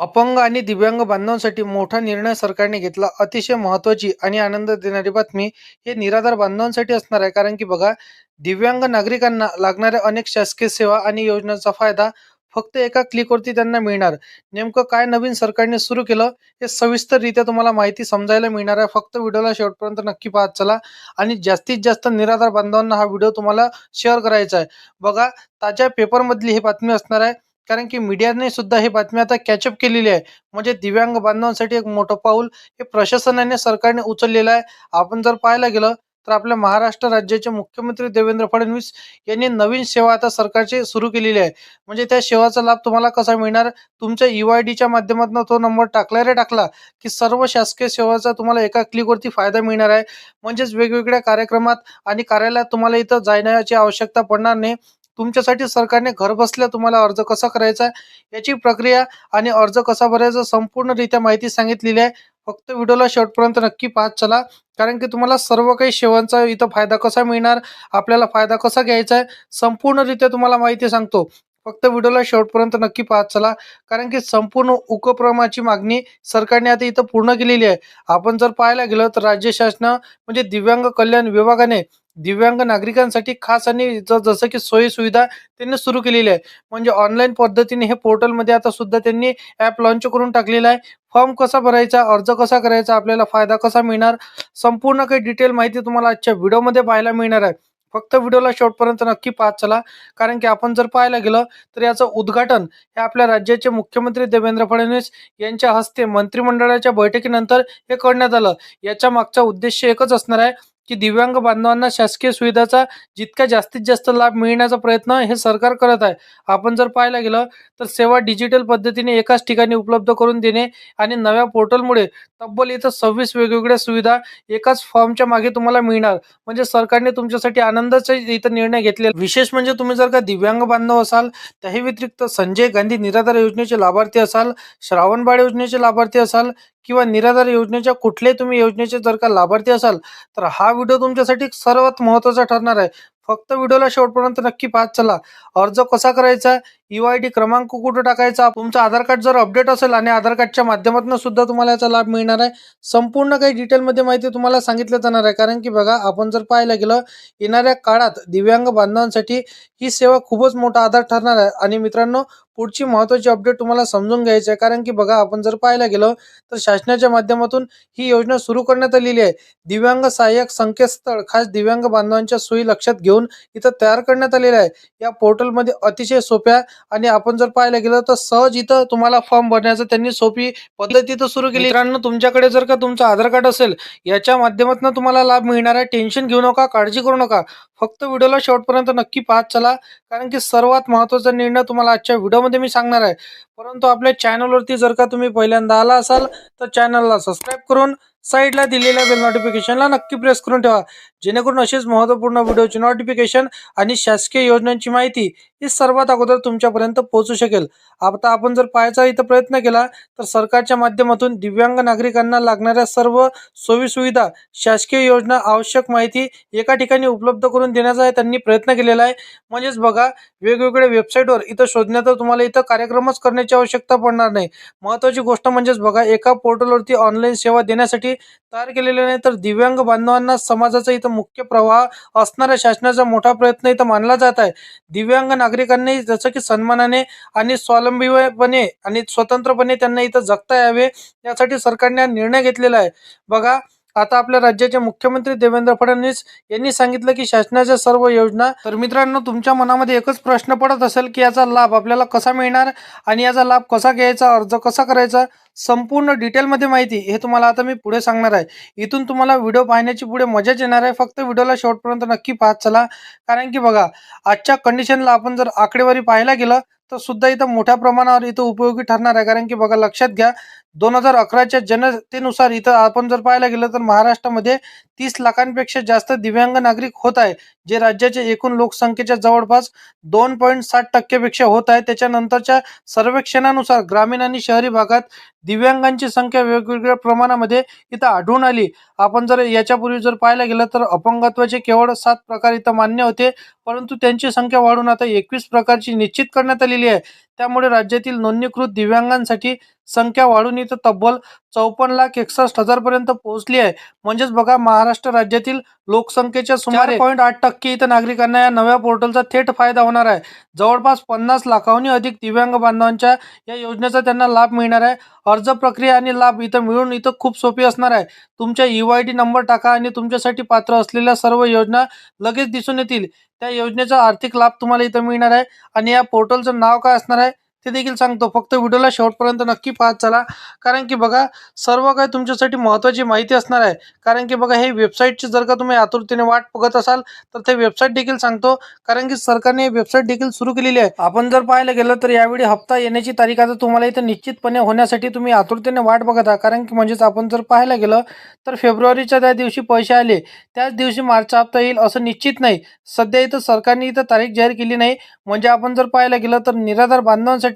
अपंग आणि दिव्यांग बांधवांसाठी मोठा निर्णय सरकारने घेतला. अतिशय महत्त्वाची आणि आनंद देणारी बातमी हे निराधार बांधवांसाठी असणार आहे. कारण की बघा, दिव्यांग नागरिकांना लागणाऱ्या अनेक शासकीय सेवा आणि योजनांचा फायदा फक्त एका क्लिकवरती त्यांना मिळणार. नेमकं काय नवीन सरकारने सुरू केलं हे सविस्तररित्या तुम्हाला माहिती समजायला मिळणार आहे. फक्त व्हिडिओला शेवटपर्यंत नक्की पाहत चला आणि जास्तीत जास्त निराधार बांधवांना हा व्हिडिओ तुम्हाला शेअर करायचा आहे. बघा, ताज्या पेपरमधली ही बातमी असणार आहे. कारण की मीडियाने सुद्धा ही बातमी आता कॅचअप केलेली आहे. म्हणजे दिव्यांग बांधवांसाठी एक मोठं पाऊल हे प्रशासनाने सरकारने उचललेलं आहे. आपण जर पाहायला गेलं तर आपल्या महाराष्ट्र राज्याचे मुख्यमंत्री देवेंद्र फडणवीस यांनी नवीन सेवा आता सरकारची सुरू केलेली आहे. म्हणजे त्या सेवाचा लाभ तुम्हाला कसा मिळणार? तुमच्या UIDच्या माध्यमातून तो नंबर टाकला रे टाकला, की सर्व शासकीय सेवाचा तुम्हाला एका क्लिकवरती फायदा मिळणार आहे. म्हणजेच वेगवेगळ्या कार्यक्रमात आणि कार्यालयात तुम्हाला इथं जाण्याची आवश्यकता पडणार नाही. तुमच्यासाठी सरकारने घरबसल्या तुम्हाला अर्ज कसा करायचा याची प्रक्रिया आणि अर्ज कसा भरायचा संपूर्णरित्या माहिती सांगितलेली आहे. फक्त व्हिडिओला शेवटपर्यंत नक्की पाहत चला. कारण की तुम्हाला सर्व काही सेवांचा इथं फायदा कसा मिळणार, आपल्याला फायदा कसा घ्यायचा आहे, संपूर्णरित्या तुम्हाला माहिती सांगतो. फक्त व्हिडिओला शेवटपर्यंत नक्की पाहत चला. कारण की संपूर्ण उपक्रमाची मागणी सरकारने आता इथं पूर्ण केलेली आहे. आपण जर पाहायला गेलं तर राज्य शासन म्हणजे दिव्यांग कल्याण विभागाने दिव्यांग नागरिकांसाठी खास आणि जसं की सोयी सुविधा त्यांनी सुरू केलेली आहे. म्हणजे ऑनलाईन पद्धतीने हे पोर्टलमध्ये आता सुद्धा त्यांनी ॲप लॉन्च करून टाकलेला आहे. फॉर्म कसा भरायचा, अर्ज कसा करायचा, आपल्याला फायदा कसा मिळणार, संपूर्ण काही डिटेल माहिती तुम्हाला आजच्या व्हिडिओमध्ये पाहायला मिळणार आहे. फक्त व्हिडिओला शेवटपर्यंत नक्की पाहत चला. कारण की आपण जर पाहायला गेलं तर याचं उद्घाटन हे आपल्या राज्याचे मुख्यमंत्री देवेंद्र फडणवीस यांच्या हस्ते मंत्रिमंडळाच्या बैठकीनंतर हे करण्यात आलं. याच्या मागचा उद्देश एकच असणार आहे की दिव्यांग बांधवांना शासकीय सुविधाचा जितका जास्तीत जास्त लाभ मिळण्याचा प्रयत्न हे सरकार करत आहे. आपण जर पाहायला गेलं तर सेवा डिजिटल पद्धतीने एकाच ठिकाणी उपलब्ध करून देणे आणि नव्या पोर्टलमुळे तब्बल इथं 26 वेगवेगळ्या सुविधा एकाच फॉर्मच्या मागे तुम्हाला मिळणार. म्हणजे सरकारने तुमच्यासाठी आनंदाचा इथं निर्णय घेतलेला. विशेष म्हणजे तुम्ही जर का दिव्यांग बांधव असाल, त्याही व्यतिरिक्त संजय गांधी निराधार योजनेचे लाभार्थी असाल, श्रावणबाळ योजनेचे लाभार्थी असाल किंवा निराधार योजनेच्या कुठल्याही तुम्ही योजनेचे जर का लाभार्थी असाल, तर हा व्हिडिओ तुमच्यासाठी सर्वात महत्त्वाचा ठरणार आहे. फक्त व्हिडिओला शेवटपर्यंत नक्की पाहत चला. अर्ज कसा करायचा, UID क्रमांक कुठे टाकायचा, तुमचं आधार कार्ड जर अपडेट असेल आणि आधार कार्डच्या माध्यमातून सुद्धा तुम्हाला याचा लाभ मिळणार आहे. संपूर्ण काही डिटेलमध्ये माहिती तुम्हाला सांगितलं जाणार आहे. कारण की बघा, आपण जर पाहायला गेलं येणाऱ्या काळात दिव्यांग बांधवांसाठी ही सेवा खूपच मोठा आधार ठरणार आहे. आणि मित्रांनो, पुढची महत्त्वाची अपडेट तुम्हाला समजून घ्यायची आहे. कारण की बघा, आपण जर पाहायला गेलं तर शासनाच्या माध्यमातून ही योजना सुरू करण्यात आलेली आहे. दिव्यांग सहाय्यक संकेतस्थळ खास दिव्यांग बांधवांच्या सोयी लक्षात घेऊन इथं तयार करण्यात आलेलं आहे. या पोर्टलमध्ये अतिशय सोप्या आणि आपण जर पाहायला गेलं तर सहज इथं तुम्हाला फॉर्म भरण्याचं त्यांनी सोपी पद्धत इथं सुरू केली. मित्रांनो, तुमच्याकडे जर का तुमचं आधार कार्ड असेल, याच्या माध्यमातून तुम्हाला लाभ मिळणार आहे. टेन्शन घेऊ नका, काळजी करू नका. फक्त व्हिडिओला शेवटपर्यंत नक्की पाहत चला. कारण की सर्वात महत्त्वाचा निर्णय तुम्हाला आजच्या व्हिडिओमध्ये मी सांगणार आहे. परंतु आपल्या चॅनलवरती जर का तुम्ही पहिल्यांदा आला असाल तर चॅनलला सबस्क्राईब करून साईडला दिलेल्या बेल नोटिफिकेशनला नक्की प्रेस करून ठेवा. जेणेकरून असेच महत्त्वपूर्ण व्हिडिओची नोटिफिकेशन आणि शासकीय योजनांची माहिती ही सर्वात अगोदर तुमच्यापर्यंत पोहोचू शकेल. आता आपण जर पाहायचा इथं प्रयत्न केला तर सरकारच्या माध्यमातून दिव्यांग नागरिकांना लागणाऱ्या सर्व सोयी सुविधा, शासकीय योजना, आवश्यक माहिती एका ठिकाणी उपलब्ध करून देण्याचा त्यांनी प्रयत्न केलेला आहे. म्हणजेच बघा, वेगवेगळ्या वेबसाईटवर इथं शोधण्यात तुम्हाला इथं कार्यक्रमच करण्याची आवश्यकता पडणार नाही. महत्त्वाची गोष्ट म्हणजेच बघा, एका पोर्टलवरती ऑनलाईन सेवा देण्यासाठी तयार केलेले नाही, तर दिव्यांग बांधवांना समाजाचा इथं मुख्य प्रवाह असणाऱ्या शासनाचा मोठा प्रयत्न इथं मानला जात आहे. दिव्यांग नागरिकांनी जसं की सन्मानाने आणि स्वावलंबीपणे आणि स्वतंत्रपणे त्यांना इथं जगता यावे, यासाठी सरकारने हा निर्णय घेतलेला आहे. बघा, आता आपल्या राज्याचे मुख्यमंत्री देवेंद्र फडणवीस यांनी सांगितलं की शासनाच्या सर्व योजना. तर मित्रांनो, तुमच्या मनामध्ये एकच प्रश्न पडत असेल की याचा लाभ आपल्याला कसा मिळणार आणि याचा लाभ कसा घ्यायचा, अर्ज कसा करायचा, संपूर्ण डिटेलमध्ये माहिती हे तुम्हाला आता मी पुढे सांगणार आहे. इथून तुम्हाला व्हिडिओ पाहण्याची पुढे मजाच येणार आहे. फक्त व्हिडिओला शेवटपर्यंत नक्की पाहत चला. कारण की बघा, आजच्या कंडिशनला आपण जर आकडेवारी पाहायला गेलं तर सुद्धा इथं मोठ्या प्रमाणावर इथं उपयोगी ठरणार आहे. कारण की बघा, लक्षात घ्या, 2011च्या जनतेनुसार इथं आपण जर पाहायला गेलं तर महाराष्ट्रामध्ये 30 लाखांपेक्षा जास्त दिव्यांग नागरिक होत आहे, जे राज्याच्या एकूण लोकसंख्येच्या जवळपास 2.7% पेक्षा होत आहे. त्याच्यानंतरच्या सर्वेक्षणानुसार ग्रामीण आणि शहरी भागात दिव्यांगांची संख्या वेगवेगळ्या प्रमाणामध्ये इथं आढळून आली. आपण जर याच्यापूर्वी जर पाहायला गेलं तर अपंगत्वाचे केवळ 7 प्रकार इथं मान्य होते, परंतु त्यांची संख्या वाढून आता 21 प्रकारची निश्चित करण्यात आलेली आहे. त्यामुळे राज्यातील नोंदणीकृत दिव्यांगांसाठी संख्या वाढून इथं तब्बल 54,61,000 पर्यंत पोहोचली आहे. म्हणजेच बघा, महाराष्ट्र राज्यातील लोकसंख्येच्या सुमारे 4.8% इथं नागरिकांना या नव्या पोर्टलचा थेट फायदा होणार आहे. जवळपास 50 लाखांहून अधिक दिव्यांग बांधवांच्या या योजनेचा त्यांना लाभ मिळणार आहे. अर्ज प्रक्रिया आणि लाभ इथं खूप सोपी असणार आहे. तुमच्या UID नंबर टाका आणि तुमच्यासाठी पात्र असलेल्या सर्व योजना लगेच दिसून येतील. त्या योजनेचा आर्थिक लाभ तुम्हाला इथं मिळणार आहे. आणि या पोर्टलचं नाव काय असणार आहे ते देखील सांगतो. फक्त व्हिडिओला शेवटपर्यंत नक्की पाहत चला, कारण की बघा, सर्व काही तुमच्यासाठी महत्त्वाची माहिती असणार आहे. कारण की बघा, हे वेबसाईटची जर का तुम्ही आतुरतेने वाट बघत असाल तर ते वेबसाईट देखील सांगतो, कारण की सरकारने वेबसाईट देखील सुरू केलेली आहे. आपण जर पाहायला गेलं तर यावेळी हप्ता येण्याची तारीख आता तुम्हाला इथं निश्चितपणे होण्यासाठी तुम्ही आतुरतेने वाट बघत आहात. कारण की म्हणजेच आपण जर पाहायला गेलं तर फेब्रुवारीच्या त्या दिवशी पैसे आले त्याच दिवशी मार्चचा हप्ता येईल असं निश्चित नाही. सध्या इथं सरकारने इथं तारीख जाहीर केली नाही. म्हणजे आपण जर पाहायला गेलं तर निराधार बांधवांसाठी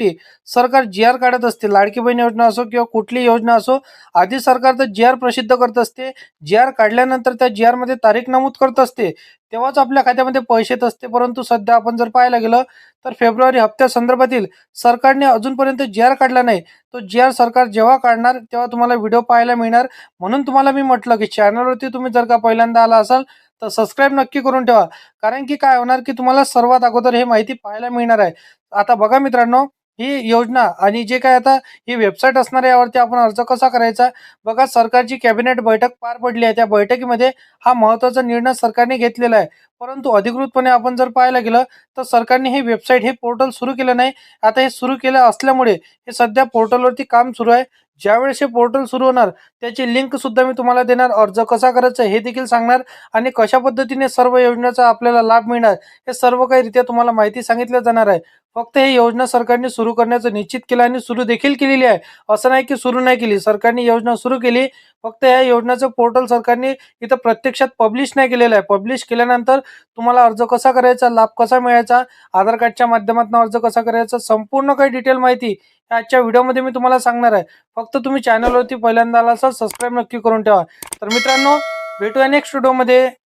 सरकार GR काढत असते. लाडकी बहीण योजना असो किंवा कुठली योजना असो, आधी सरकार तर GR प्रसिद्ध करत असते. GR काढल्यानंतर त्या GR मध्ये तारीख नमूद करत असते, तेव्हाच आपल्या खात्यामध्ये पैसे येत असते. परंतु सध्या आपण जर पाहायला गेलं तर फेब्रुवारी हप्त्यासंदर्भातील सरकारने अजूनपर्यंत GR काढला नाही. तो GR सरकार जेव्हा काढणार तेव्हा तुम्हाला व्हिडिओ पाहायला मिळणार. म्हणून तुम्हाला मी म्हटलं की चॅनलवरती तुम्ही जर का पहिल्यांदा आला असाल तर सबस्क्राईब नक्की करून ठेवा. कारण की काय होणार की तुम्हाला सर्वात अगोदर हे माहिती पाहायला मिळणार आहे. आता बघा मित्रांनो, ही योजना आणि जे काय आता ही वेबसाईट असणार आहे, यावरती आपण अर्ज कसा करायचा. बघा, सरकारची कॅबिनेट बैठक पार पडली आहे. त्या बैठकीमध्ये हा महत्त्वाचा निर्णय सरकारने घेतलेला आहे. परंतु अधिकृतपणे आपण जर पाहायला गेलं तर सरकारने हे वेबसाईट, हे पोर्टल सुरू केलं नाही. आता हे सुरू केलं असल्यामुळे हे सध्या पोर्टलवरती काम सुरू आहे. ज्यावेळेस हे पोर्टल सुरू होणार त्याची लिंक सुद्धा मी तुम्हाला देणार. अर्ज कसा करायचा हे देखील सांगणार आणि कशा पद्धतीने सर्व योजनेचा आपल्याला लाभ मिळणार हे सर्व काही रित्या तुम्हाला माहिती सांगितलं जाणार आहे. फक्त ही योजना सरकारने सुरू करण्याचं निश्चित केलं आणि सुरू देखील केलेली आहे. असं नाही की सुरू नाही केली, सरकारने योजना सुरू केली. फक्त या योजनेचं पोर्टल सरकारने इथं प्रत्यक्षात पब्लिश नाही केलेलं आहे. पब्लिश केल्यानंतर तुम्हाला अर्ज कसा करायचा, लाभ कसा मिळायचा, आधार कार्डच्या माध्यमातून अर्ज कसा करायचा, संपूर्ण काही डिटेल माहिती आजच्या व्हिडिओमध्ये मी तुम्हाला सांगणार आहे. फक्त तुम्ही चॅनलवरती पहिल्यांदा आला असाल सबस्क्राईब नक्की करून ठेवा. तर मित्रांनो, भेटूया नेक्स्ट व्हिडिओमध्ये.